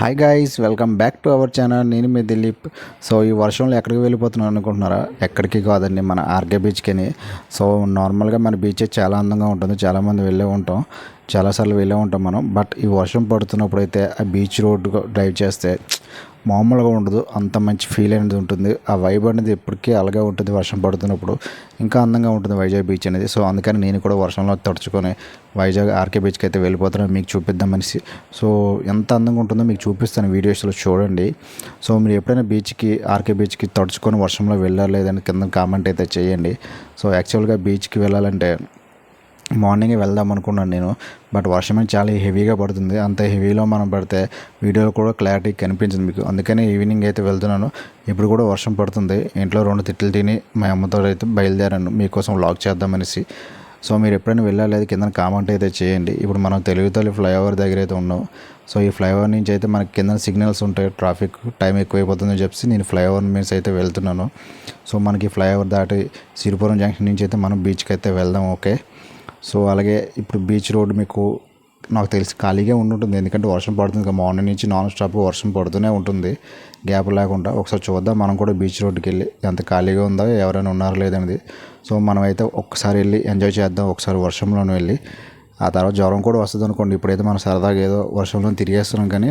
Hi guys, welcome back to our channel. నేను మీ Dilip. So ఈ వర్షంలో ఎక్కడికి వెళ్ళిపోతున్నాను అనుకుంటున్నారా? ఎక్కడికి కాదండి, మన ఆర్కే బీచ్కి. సో నార్మల్గా మన బీచ్ చాలా అందంగా ఉంటుంది, చాలామంది వెళ్ళే ఉంటాం, చాలాసార్లు వెళ్ళే ఉంటాం మనం. బట్ ఈ వర్షం పడుతున్నప్పుడు అయితే ఆ బీచ్ రోడ్ డ్రైవ్ చేస్తే మామూలుగా ఉండదు, అంత మంచి ఫీల్ అనేది ఉంటుంది. ఆ వైబ్ అనేది ఎప్పటికీ అలాగే ఉంటుంది. వర్షం పడుతున్నప్పుడు ఇంకా అందంగా ఉంటుంది వైజాగ్ బీచ్ అనేది. సో అందుకని నేను కూడా వర్షంలో తడుచుకొని వైజాగ్ ఆర్కే బీచ్కి అయితే వెళ్ళిపోతున్నాను, మీకు చూపిద్దామనేసి. సో ఎంత అందంగా ఉంటుందో మీకు చూపిస్తాను, వీడియోస్లో చూడండి. సో మీరు ఎప్పుడైనా బీచ్కి, ఆర్కే బీచ్కి తడుచుకొని వర్షంలో వెళ్ళాలి లేదని కింద కామెంట్ అయితే చేయండి. సో యాక్చువల్గా బీచ్కి వెళ్ళాలంటే మార్నింగే వెళ్దాం అనుకున్నాను నేను, బట్ వర్షం అనేది చాలా హెవీగా పడుతుంది. అంత హెవీలో మనం పడితే వీడియోలో కూడా క్లారిటీ కనిపించింది మీకు, అందుకని ఈవినింగ్ అయితే వెళ్తున్నాను. ఇప్పుడు కూడా వర్షం పడుతుంది. ఇంట్లో 2 తిట్లు తిని మా అమ్మతో అయితే బయలుదేరాను మీకోసం వ్లాగ్ చేద్దామనేసి. సో మీరు ఎప్పుడైనా వెళ్ళాలి కింద కామెంట్ అయితే చేయండి. ఇప్పుడు మనం తెలుగుతల్లి ఫ్లైఓవర్ దగ్గర అయితే ఉన్నాం. సో ఈ ఫ్లైఓవర్ నుంచి అయితే మనకి కింద సిగ్నల్స్ ఉంటాయి, ట్రాఫిక్ టైం ఎక్కువైపోతుందని చెప్పి నేను ఫ్లైఓవర్ మీద అయితే వెళ్తున్నాను. సో మనకి ఫ్లైఓవర్ దాటి సిరిపురం జంక్షన్ నుంచి అయితే మనం బీచ్కి అయితే వెళ్దాం. ఓకే, సో అలాగే ఇప్పుడు బీచ్ రోడ్ మీకు నాకు తెలిసి ఖాళీగా ఉంటుంటుంది, ఎందుకంటే వర్షం పడుతుంది. మార్నింగ్ నుంచి నాన్ స్టాప్ వర్షం పడుతూనే ఉంటుంది, గ్యాప్ లేకుండా. ఒకసారి చూద్దాం మనం కూడా బీచ్ రోడ్డుకి వెళ్ళి ఎంత ఖాళీగా ఉందో, ఎవరైనా ఉన్నారో లేదనేది. సో మనమైతే ఒక్కసారి వెళ్ళి ఎంజాయ్ చేద్దాం, ఒకసారి వర్షంలోనే వెళ్ళి. ఆ తర్వాత జ్వరం కూడా వస్తుంది అనుకోండి. ఇప్పుడైతే మనం సరదాగా ఏదో వర్షంలో తిరిగేస్తున్నాం, కానీ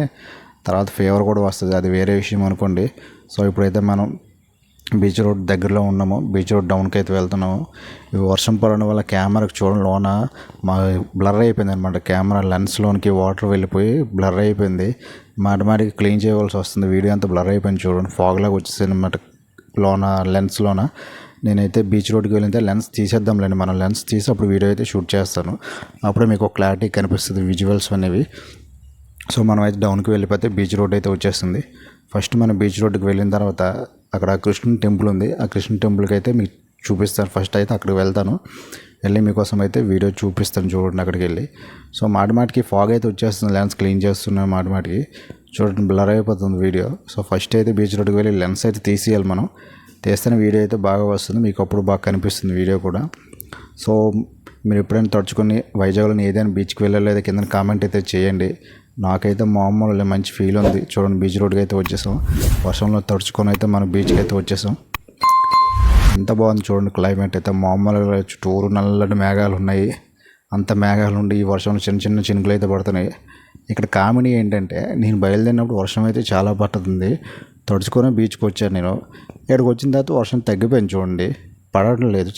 తర్వాత ఫీవర్ కూడా వస్తుంది, అది వేరే విషయం అనుకోండి. సో ఇప్పుడైతే మనం బీచ్ రోడ్ దగ్గరలో ఉన్నాము, బీచ్ రోడ్ డౌన్కి అయితే వెళ్తున్నాము. ఈ వర్షం పడడం వల్ల కెమెరాకి చూడండి లోన మా బ్లర్ అయిపోయింది అనమాట. కెమెరా లెన్స్లోనికి వాటర్ వెళ్ళిపోయి బ్లర్ అయిపోయింది. మాటికి క్లీన్ చేయవలసి వస్తుంది, వీడియో అంతా బ్లర్ అయిపోయింది చూడండి. ఫాగ్లాగా వచ్చేసింది అనమాట లోన, లెన్స్లోన. నేనైతే బీచ్ రోడ్కి వెళ్ళితే లెన్స్ తీసేద్దాంలేండి, మనం లెన్స్ తీసి అప్పుడు వీడియో అయితే షూట్ చేస్తాను, అప్పుడే మీకు క్లారిటీ కనిపిస్తుంది విజువల్స్ అనేవి. సో మనం అయితే డౌన్కి వెళ్ళిపోతే బీచ్ రోడ్ అయితే వచ్చేస్తుంది. ఫస్ట్ మనం బీచ్ రోడ్డుకి వెళ్ళిన తర్వాత అక్కడ కృష్ణుని టెంపుల్ ఉంది, ఆ కృష్ణ టెంపుల్కి అయితే మీకు చూపిస్తాను. ఫస్ట్ అయితే అక్కడికి వెళ్తాను, వెళ్ళి మీకోసం అయితే వీడియో చూపిస్తాను చూడండి అక్కడికి వెళ్ళి. సో మాటికి ఫాగ్ అయితే వచ్చేస్తుంది, లెన్స్ క్లీన్ చేస్తున్నాను మాటికి చూడండి, బ్లర్ అయిపోతుంది వీడియో. సో ఫస్ట్ అయితే బీచ్ రోడ్కి వెళ్ళి లెన్స్ అయితే తీసేయాలి మనం, తీస్తేనే వీడియో అయితే బాగా వస్తుంది, మీకు అప్పుడు బాగా కనిపిస్తుంది వీడియో కూడా. సో మీరు ఎప్పుడైనా తడుచుకొని వైజాగ్లో ఏదైనా బీచ్కి వెళ్ళలేదా కింద కామెంట్ అయితే చేయండి. నాకైతే మామూలు మంచి ఫీల్ ఉంది చూడండి. బీచ్ రోడ్కి అయితే వచ్చేసాం, వర్షంలో తడుచుకొని అయితే మనం బీచ్కి అయితే వచ్చేసాం. ఎంత బాగుంది చూడండి క్లైమేట్ అయితే. మామూలుగా చుట్టూరు నల్లటి మేఘాలు ఉన్నాయి, అంత మేఘాలు ఉండి ఈ వర్షంలో చిన్న చినుకులు అయితే పడుతున్నాయి. ఇక్కడ కామెడీ ఏంటంటే నేను బయలుదేరినప్పుడు వర్షం అయితే చాలా పడుతుంది, తడుచుకొని బీచ్కి వచ్చాను నేను. ఇక్కడికి వచ్చిన తర్వాత వర్షం తగ్గిపోయింది చూడండి, పడటం లేదు,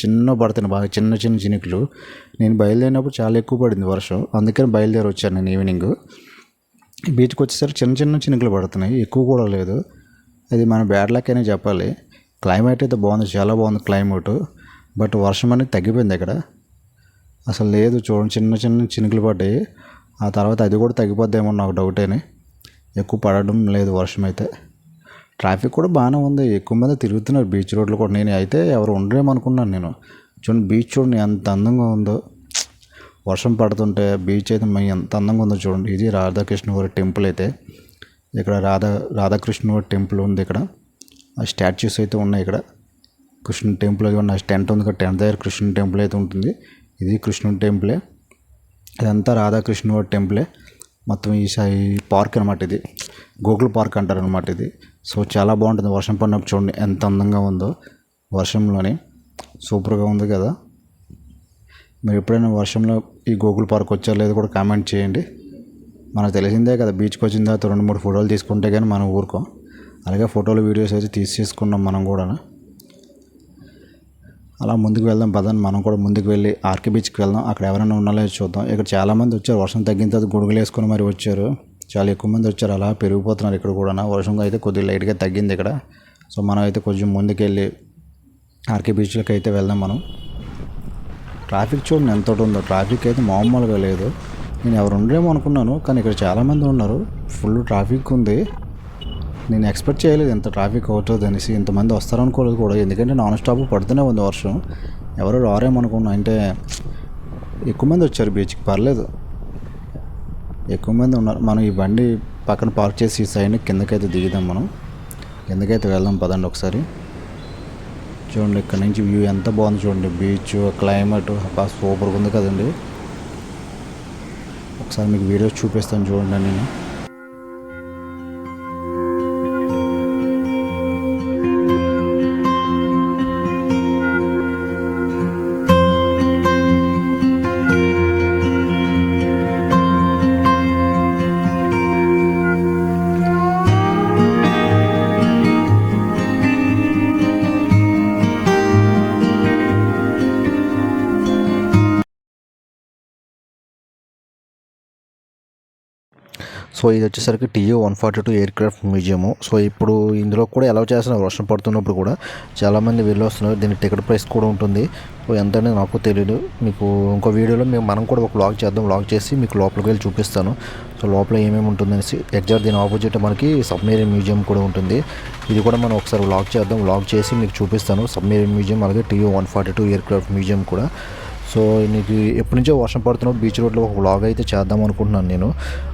పడుతున్నాయి బాగా చిన్న చినుకులు. నేను బయలుదేరినప్పుడు చాలా ఎక్కువ పడింది వర్షం, అందుకని బయలుదేరి వచ్చాను నేను ఈవినింగ్. బీచ్కి వచ్చేసరికి చిన్న చినుకులు పడుతున్నాయి, ఎక్కువ కూడా లేదు. అది మన బ్యాడ్ లక్ అనే చెప్పాలి. క్లైమేట్ అయితే బాగుంది, చాలా బాగుంది క్లైమేట్. బట్ వర్షం అనేది తగ్గిపోయింది ఇక్కడ, అసలు లేదు చూడండి, చిన్న చినుకులు పడ్డాయి. ఆ తర్వాత అది కూడా తగ్గిపోద్దేమో నాకు డౌటేని, ఎక్కువ పడడం లేదు వర్షం అయితే. ట్రాఫిక్ కూడా బాగానే ఉంది, ఎక్కువ మంది తిరుగుతున్నారు బీచ్ రోడ్లో కూడా. నేను అయితే ఎవరు ఉండరేమనుకున్నాను నేను. చూడండి బీచ్ చూడండి ఎంత అందంగా ఉందో, వర్షం పడుతుంటే బీచ్ అయితే ఎంత అందంగా ఉందో చూడండి. ఇది రాధాకృష్ణవారి టెంపుల్ అయితే. ఇక్కడ రాధాకృష్ణవారి టెంపుల్ ఉంది, ఇక్కడ ఆ స్టాచ్యూస్ అయితే ఉన్నాయి. ఇక్కడ కృష్ణ టెంపుల్ అది ఉన్న టెంట్ ఉంది, టెంట్ దగ్గర కృష్ణ టెంపుల్ అయితే ఉంటుంది. ఇది కృష్ణుడి టెంపులే, ఇదంతా రాధాకృష్ణవారి టెంపులే. మొత్తం ఈ పార్క్ అనమాట, ఇది గోకుల్ పార్క్ అంటారు అనమాట ఇది. సో చాలా బాగుంటుంది వర్షం పడినప్పుడు చూడండి ఎంత అందంగా ఉందో వర్షంలోనే, సూపర్గా ఉంది కదా. మీరు ఎప్పుడైనా వర్షంలో ఈ గోకుల్ పార్క్ వచ్చారో లేదో కూడా కామెంట్ చేయండి. మనకు తెలిసిందే కదా, బీచ్కి వచ్చిన తర్వాత 2-3 ఫోటోలు తీసుకుంటే కానీ మనం ఊరుకోం. అలాగే ఫోటోలు వీడియోస్ అయితే తీసేసుకున్నాం మనం కూడా. అలా ముందుకు వెళ్దాం పదండి, మనం కూడా ముందుకు వెళ్ళి ఆర్కే బీచ్కి వెళ్దాం. అక్కడ ఎవరైనా ఉన్నాలో చూద్దాం. ఇక్కడ చాలామంది వచ్చారు, వర్షం తగ్గిన తర్వాత గొడుగులు వేసుకొని మరి వచ్చారు, చాలా ఎక్కువ మంది వచ్చారు. అలా పెరిగిపోతున్నారు ఇక్కడ కూడా. వర్షం అయితే కొద్దిగా లైట్గా తగ్గింది ఇక్కడ. సో మనం అయితే కొంచెం ముందుకు వెళ్ళి ఆర్కే బీచ్లోకి అయితే వెళ్దాం మనం. ట్రాఫిక్ చూడండి ఎంత ఉందో, ట్రాఫిక్ అయితే మామూలుగా లేదు. నేను ఎవరు ఉండరేమో అనుకున్నాను, కానీ ఇక్కడ చాలామంది ఉన్నారు, ఫుల్ ట్రాఫిక్ ఉంది. నేను ఎక్స్పెక్ట్ చేయలేదు ఎంత ట్రాఫిక్ అవుతుంది అనేసి, ఇంతమంది వస్తారనుకోలేదు కూడా, ఎందుకంటే నాన్ స్టాప్ పడుతూనే ఉంది వర్షం. ఎవరు రారేమో అనుకున్నా, అంటే ఎక్కువ మంది వచ్చారు బీచ్కి, పర్లేదు ఎక్కువ మంది ఉన్నారు. మనం ఈ బండి పక్కన పార్క్ చేసి ఈ సైడ్ కిందకైతే దిగుదాం, మనం కిందకైతే వెళ్దాం పదండి ఒకసారి. చూడండి ఇక్కడ నుంచి వ్యూ ఎంత బాగుంది చూడండి, బీచ్ క్లైమేట్ బాగా సూపర్గా ఉంది కదండి. ఒకసారి మీకు వీడియోస్ చూపిస్తాను చూడండి. నేను సో ఇది వచ్చేసరికి TU-142 air craft museum. So ఇప్పుడు ఇందులో కూడా ఎలా చేస్తున్నారు, వర్షం పడుతున్నప్పుడు కూడా చాలామంది వెళ్ళి వస్తున్నారు. దీని టికెట్ ప్రైస్ కూడా ఉంటుంది. సో ఎంత అనేది నాకు తెలియదు. మీకు ఇంకో వీడియోలో మనం కూడా ఒక వ్లాగ్ చేద్దాం. వ్లాగ్ చేసి మీకు లోపలికి వెళ్ళి చూపిస్తాను. సో లోపల ఏమేమి ఉంటుందనేసి. ఎగ్జాక్ట్ దీని ఆపోజిట్ మనకి సబ్మెరీన్ మ్యూజియం కూడా ఉంటుంది. ఇది కూడా మనం ఒకసారి వ్లాగ్ చేద్దాం. వ్లాగ్ చేసి మీకు చూపిస్తాను సబ్మెరీన్ మ్యూజియం, అలాగే TU-142 ఎయిర్ క్రాఫ్ట్ మ్యూజియం కూడా. సో నీకు ఎప్పటి నుంచో వర్షం పడుతున్నప్పుడు బీచ్ రోడ్లో ఒక వ్లాగ్ అయితే చేద్దాం అనుకుంటున్నాను నేను.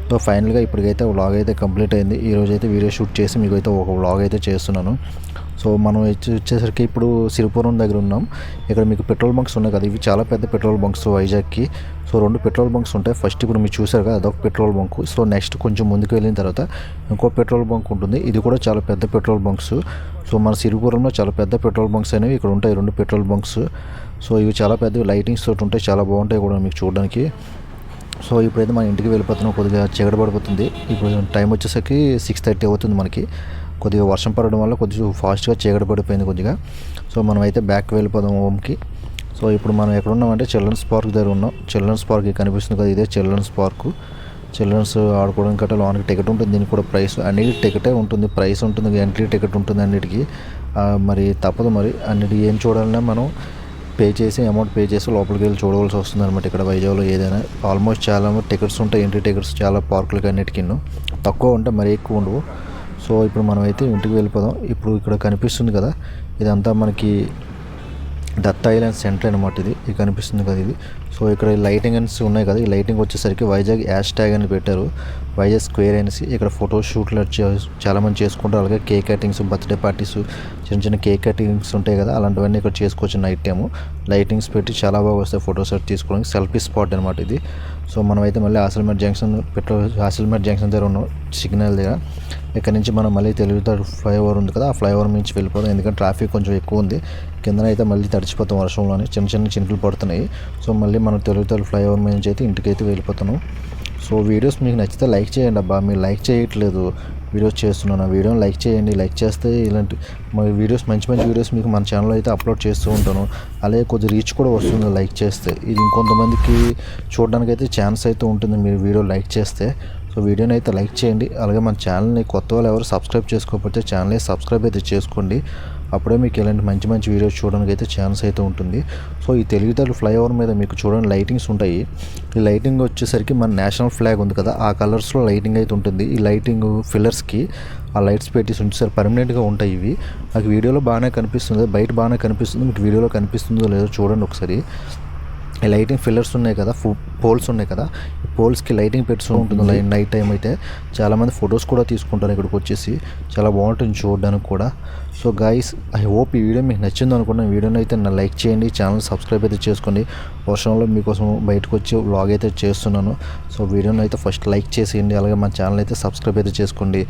సో ఫైనల్గా ఇప్పటికైతే వ్లాగ్ అయితే కంప్లీట్ అయింది. ఈరోజు అయితే వీడియో షూట్ చేసి మీకు అయితే ఒక వ్లాగ్ అయితే చేస్తున్నాను. సో మనం వచ్చేసరికి ఇప్పుడు సిరిపురం దగ్గర ఉన్నాం. ఇక్కడ మీకు పెట్రోల్ బంక్స్ ఉన్నాయి కదా, ఇవి చాలా పెద్ద పెట్రోల్ బంక్స్ వైజాగ్కి. సో 2 పెట్రోల్ బంక్స్ ఉంటాయి. ఫస్ట్ ఇప్పుడు మీరు చూసారు కదా, అదొక పెట్రోల్ బంక్. సో నెక్స్ట్ కొంచెం ముందుకు వెళ్ళిన తర్వాత ఇంకో పెట్రోల్ బంక్ ఉంటుంది. ఇది కూడా చాలా పెద్ద పెట్రోల్ బంక్స్. సో మన సిరిపురంలో చాలా పెద్ద పెట్రోల్ బంక్స్ అనేవి ఇక్కడ ఉంటాయి, 2 పెట్రోల్ బంక్స్. సో ఇవి చాలా పెద్ద లైటింగ్స్ తోటి ఉంటాయి, చాలా బాగుంటాయి కూడా మీకు చూడడానికి. సో ఇప్పుడైతే మన ఇంటికి వెళ్ళిపోతున్నాం. కొద్దిగా చీకటి పడిపోతుంది. ఇప్పుడు టైం వచ్చేసరికి 6:30 అవుతుంది మనకి. కొద్దిగా వర్షం పడడం వల్ల కొద్దిగా ఫాస్ట్గా చీకటి పడిపోయింది కొద్దిగా. సో మనం అయితే బ్యాక్ వెళ్ళిపోదాం హోమ్కి. సో ఇప్పుడు మనం ఎక్కడ ఉన్నామంటే చిల్డ్రన్స్ పార్క్ దగ్గర ఉన్నాం. చిల్డ్రన్స్ పార్క్ కనిపిస్తుంది కదా, ఇదే చిల్డ్రన్స్ పార్కు. చిల్డ్రన్స్ ఆడుకోవడానికి గట్రా లోనికి టికెట్ ఉంటుంది. దీనికి కూడా ప్రైస్, అన్నిటికీ టికెటే ఉంటుంది, ప్రైస్ ఉంటుంది, ఎంట్రీ టికెట్ ఉంటుంది అన్నిటికీ. మరి తప్పదు, మరి అన్నిటికీ ఏం చూడాలన్నా మనం అమౌంట్ పే చేసి లోపలికి వెళ్ళి చూడవలసి వస్తుంది అనమాట. ఇక్కడ వైజాగ్లో ఏదైనా ఆల్మోస్ట్ చాలా టికెట్స్ ఉంటాయి, ఎంట్రీ టికెట్స్ చాలా పార్కులకి అన్నిటికీ. తక్కువ ఉంటాయి, మరీ ఎక్కువ ఉండవు. సో ఇప్పుడు మనం అయితే ఇంటికి వెళ్ళిపోదాం. ఇప్పుడు ఇక్కడ కనిపిస్తుంది కదా, ఇదంతా మనకి దత్తా ఐలాండ్ సెంటర్ అనమాట. ఇది కనిపిస్తుంది కదా ఇది. సో ఇక్కడ లైటింగ్స్ ఉన్నాయి కదా, ఈ లైటింగ్ వచ్చేసరికి వైజాగ్ హ్యాష్ ట్యాగ్ అని పెట్టారు, వైజాగ్ స్క్వేర్ అనేసి. ఇక్కడ ఫోటో షూట్లు చాలామంది చేసుకుంటారు. అలాగే కేక్ కటింగ్స్, బర్త్డే పార్టీస్, చిన్న చిన్న కేక్ కటింగ్స్ ఉంటాయి కదా, అలాంటివన్నీ ఇక్కడ చేసుకోవచ్చు నైట్ టైము. లైటింగ్స్ పెట్టి చాలా బాగా వస్తాయి ఫోటో సెట్ తీసుకోవడానికి. సెల్ఫీ స్పాట్ అనమాట ఇది. సో మనమైతే మళ్ళీ ఆసిల్మేట్ జంక్షన్ దగ్గర ఉన్నాం, సిగ్నల్ దగ్గర. ఇక్కడ నుంచి మనం మళ్ళీ తెలుగుతాడు ఫ్లైఓవర్ ఉంది కదా, ఆ ఫ్లైఓవర్ నుంచి వెళ్ళిపోదాం. ఎందుకంటే ట్రాఫిక్ కొంచెం ఎక్కువ ఉంది. కిందనైతే మళ్ళీ తడిచిపోతాం వర్షంలోనే, చిన్న చిన్న చినుకులు పడుతున్నాయి. సో మళ్ళీ మనం తెలుగుతాడు ఫ్లైఓవర్ మీద నుంచి అయితే ఇంటికైతే వెళ్ళిపోతున్నాం. సో వీడియోస్ మీకు నచ్చితే లైక్ చేయండి అబ్బా, మీరు లైక్ చేయట్లేదు. వీడియోస్ చేస్తున్నాను, వీడియోని లైక్ చేయండి. లైక్ చేస్తే ఇలాంటి వీడియోస్, మంచి వీడియోస్ మీకు మన ఛానల్లో అయితే అప్లోడ్ చేస్తూ ఉంటాను. అలాగే కొద్ది రీచ్ కూడా వస్తుంది లైక్ చేస్తే. ఇది ఇంకొంతమందికి చూడడానికి అయితే ఛాన్స్ అయితే ఉంటుంది మీరు వీడియో లైక్ చేస్తే. సో వీడియోని అయితే లైక్ చేయండి. అలాగే మన ఛానల్ని కొత్త వాళ్ళు ఎవరు సబ్స్క్రైబ్ చేసుకోకపోతే ఛానల్ని సబ్స్క్రైబ్ అయితే చేసుకోండి. అప్పుడే మీకు ఇలాంటి మంచి వీడియోస్ చూడడానికి అయితే ఛాన్స్ అయితే ఉంటుంది. సో ఈ తెలుగుతల్లి ఫ్లైఓవర్ మీద మీకు చూడండి లైటింగ్స్ ఉంటాయి. ఈ లైటింగ్ వచ్చేసరికి మన నేషనల్ ఫ్లాగ్ ఉంది కదా, ఆ కలర్స్లో లైటింగ్ అయితే ఉంటుంది. ఈ లైటింగ్ ఫిల్లర్స్కి ఆ లైట్స్ పెట్టి ఉంచేసరికి పర్మనెంట్గా ఉంటాయి ఇవి. నాకు వీడియోలో బాగానే కనిపిస్తుంది, బయట బాగానే కనిపిస్తుంది. మీకు వీడియోలో కనిపిస్తుందో లేదో చూడండి ఒకసారి. ఈ లైటింగ్ ఫిల్లర్స్ ఉన్నాయి కదా, పోల్స్ ఉన్నాయి కదా, పోల్స్కి లైటింగ్ పెట్టుతూ ఉంటుంది నైట్ టైం అయితే. చాలామంది ఫొటోస్ కూడా తీసుకుంటారు ఇక్కడికి వచ్చేసి, చాలా బాగుంటుంది చూడడానికి కూడా. సో గైస్, ఐ హోప్ ఈ వీడియో మీకు నచ్చింది అనుకున్నాను. వీడియోని అయితే లైక్ చేయండి, ఛానల్ సబ్స్క్రైబ్ అయితే చేసుకోండి. వర్షంలో మీకోసం బయటకు వచ్చి వ్లాగ్ అయితే చేస్తున్నాను. సో వీడియోని అయితే ఫస్ట్ లైక్ చేసేయండి, అలాగే మన ఛానల్ అయితే సబ్స్క్రైబ్ అయితే చేసుకోండి.